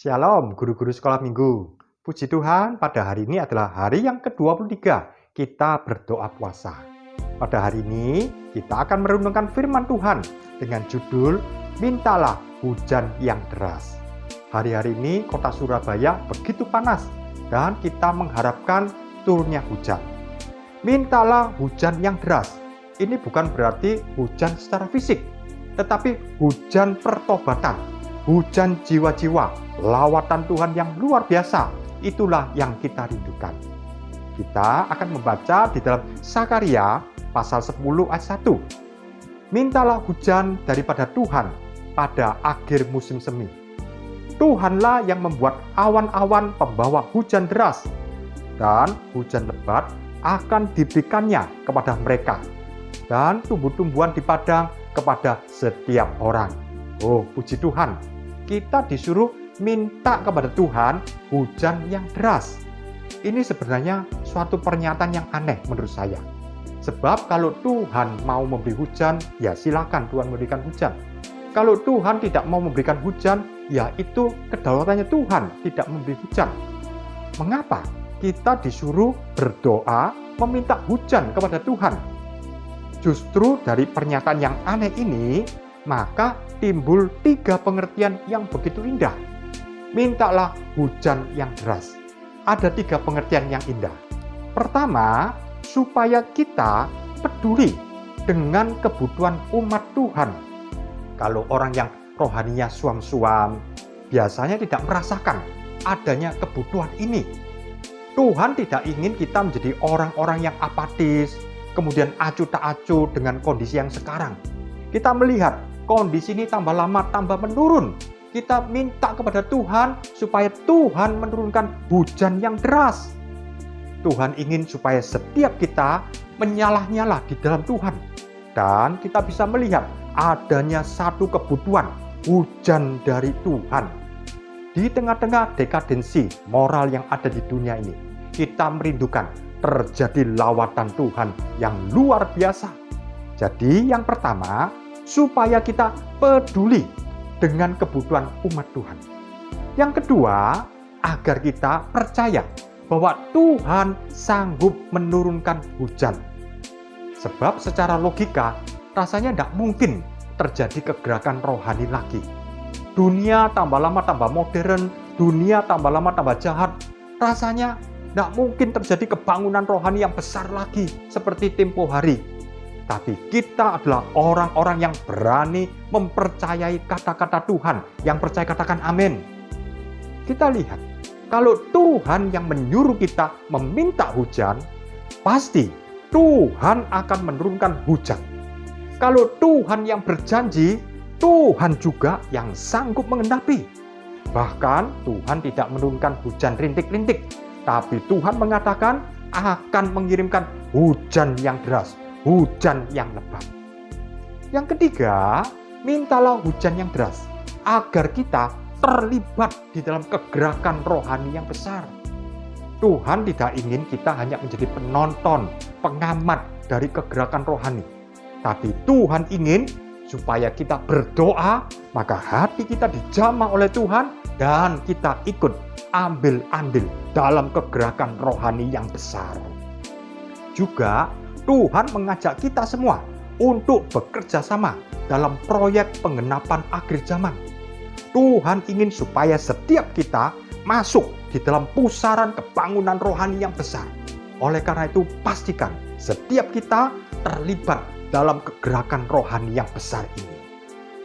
Shalom guru-guru sekolah minggu. Puji Tuhan, pada hari ini adalah hari yang ke-23 kita berdoa puasa. Pada hari ini kita akan merenungkan firman Tuhan dengan judul Mintalah Hujan yang Deras. Hari-hari ini kota Surabaya begitu panas dan kita mengharapkan turunnya hujan. Mintalah hujan yang deras. Ini bukan berarti hujan secara fisik, tetapi hujan pertobatan, hujan jiwa-jiwa, lawatan Tuhan yang luar biasa. Itulah yang kita rindukan. Kita akan membaca di dalam Sakaria pasal 10 ayat 1. Mintalah hujan daripada Tuhan pada akhir musim semi. Tuhanlah yang membuat awan-awan pembawa hujan deras, dan hujan lebat akan diberikannya kepada mereka, dan tumbuh-tumbuhan di padang kepada setiap orang. Oh, puji Tuhan, kita disuruh minta kepada Tuhan hujan yang deras. Ini sebenarnya suatu pernyataan yang aneh menurut saya. Sebab kalau Tuhan mau memberi hujan, ya silakan Tuhan memberikan hujan. Kalau Tuhan tidak mau memberikan hujan, ya itu kedaulatannya Tuhan tidak memberi hujan. Mengapa kita disuruh berdoa meminta hujan kepada Tuhan? Justru dari pernyataan yang aneh ini, maka timbul 3 pengertian yang begitu indah. Mintalah hujan yang deras. Ada 3 pengertian yang indah. Pertama, supaya kita peduli dengan kebutuhan umat Tuhan. Kalau orang yang rohaninya suam-suam, biasanya tidak merasakan adanya kebutuhan ini. Tuhan tidak ingin kita menjadi orang-orang yang apatis, kemudian acuh tak acuh dengan kondisi yang sekarang. Kita melihat kondisi ini tambah lama tambah menurun. Kita minta kepada Tuhan supaya Tuhan menurunkan hujan yang deras. Tuhan ingin supaya setiap kita menyalah-nyalah di dalam Tuhan. Dan kita bisa melihat adanya satu kebutuhan, hujan dari Tuhan. Di tengah-tengah dekadensi moral yang ada di dunia ini, kita merindukan terjadi lawatan Tuhan yang luar biasa. Jadi yang pertama, supaya kita peduli dengan kebutuhan umat Tuhan. Yang kedua, agar kita percaya bahwa Tuhan sanggup menurunkan hujan. Sebab secara logika, rasanya tidak mungkin terjadi kegerakan rohani lagi. Dunia tambah lama tambah modern, dunia tambah lama tambah jahat. Rasanya tidak mungkin terjadi kebangunan rohani yang besar lagi seperti tempo hari. Tapi kita adalah orang-orang yang berani mempercayai kata-kata Tuhan. Yang percaya katakan amin. Kita lihat, kalau Tuhan yang menyuruh kita meminta hujan, pasti Tuhan akan menurunkan hujan. Kalau Tuhan yang berjanji, Tuhan juga yang sanggup mengenapi. Bahkan Tuhan tidak menurunkan hujan rintik-rintik, tapi Tuhan mengatakan akan mengirimkan hujan yang deras, hujan yang lebat. Yang ketiga, mintalah hujan yang deras agar kita terlibat di dalam kegerakan rohani yang besar. Tuhan tidak ingin kita hanya menjadi penonton, pengamat dari kegerakan rohani. Tapi Tuhan ingin supaya kita berdoa, maka hati kita dijamah oleh Tuhan dan kita ikut ambil andil dalam kegerakan rohani yang besar. Juga Tuhan mengajak kita semua untuk bekerja sama dalam proyek penggenapan akhir zaman. Tuhan ingin supaya setiap kita masuk di dalam pusaran kebangunan rohani yang besar. Oleh karena itu, pastikan setiap kita terlibat dalam kegerakan rohani yang besar ini.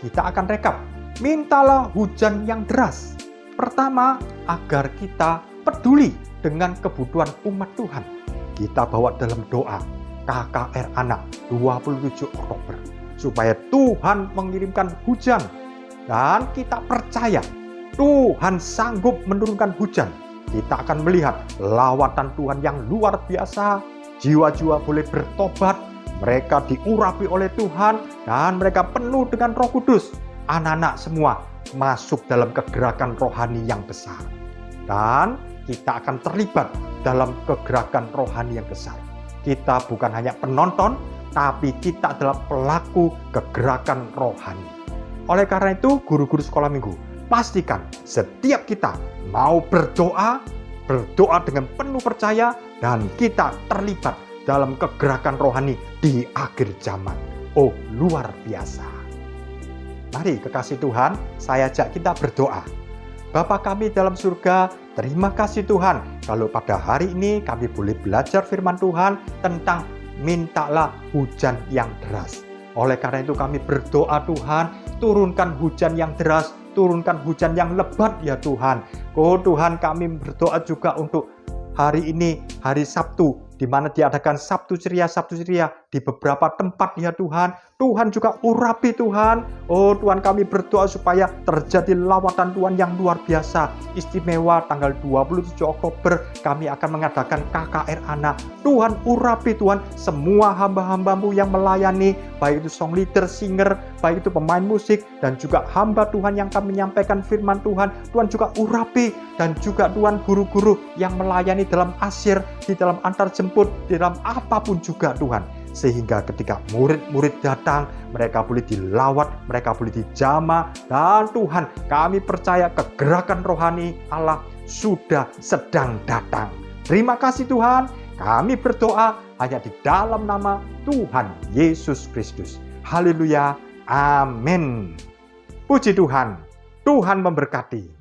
Kita akan rekap. Mintalah hujan yang deras. Pertama, agar kita peduli dengan kebutuhan umat Tuhan. Kita bawa dalam doa KKR Anak 27 Oktober supaya Tuhan mengirimkan hujan, dan kita percaya Tuhan sanggup menurunkan hujan. Kita akan melihat lawatan Tuhan yang luar biasa. Jiwa-jiwa boleh bertobat, mereka diurapi oleh Tuhan, dan mereka penuh dengan Roh Kudus. Anak-anak semua masuk dalam kegerakan rohani yang besar. Dan kita akan terlibat dalam kegerakan rohani yang besar. Kita bukan hanya penonton, tapi kita adalah pelaku kegerakan rohani. Oleh karena itu, guru-guru sekolah minggu, pastikan setiap kita mau berdoa dengan penuh percaya, dan kita terlibat dalam kegerakan rohani di akhir zaman. Oh, luar biasa. Mari kekasih Tuhan, saya ajak kita berdoa. Bapa kami dalam surga, terima kasih Tuhan kalau pada hari ini kami boleh belajar firman Tuhan tentang mintalah hujan yang deras. Oleh karena itu kami berdoa Tuhan, turunkan hujan yang deras, turunkan hujan yang lebat ya Tuhan. Oh Tuhan, kami berdoa juga untuk hari ini, hari Sabtu, di mana diadakan Sabtu Ceria di beberapa tempat ya Tuhan. Tuhan juga urapi Tuhan. Oh Tuhan, kami berdoa supaya terjadi lawatan Tuhan yang luar biasa, istimewa. Tanggal 27 Oktober kami akan mengadakan KKR Anak. Tuhan urapi Tuhan semua hamba-hambamu yang melayani, baik itu song leader, singer, baik itu pemain musik, dan juga hamba Tuhan yang kami menyampaikan firman Tuhan. Tuhan juga urapi, dan juga Tuhan guru-guru yang melayani dalam asyir, di dalam antar jemput, di dalam apapun juga Tuhan. Sehingga ketika murid-murid datang, mereka boleh dilawat, mereka boleh dijamah. Dan Tuhan, kami percaya kegerakan rohani Allah sudah sedang datang. Terima kasih Tuhan, kami berdoa hanya di dalam nama Tuhan Yesus Kristus. Haleluya, amin. Puji Tuhan, Tuhan memberkati.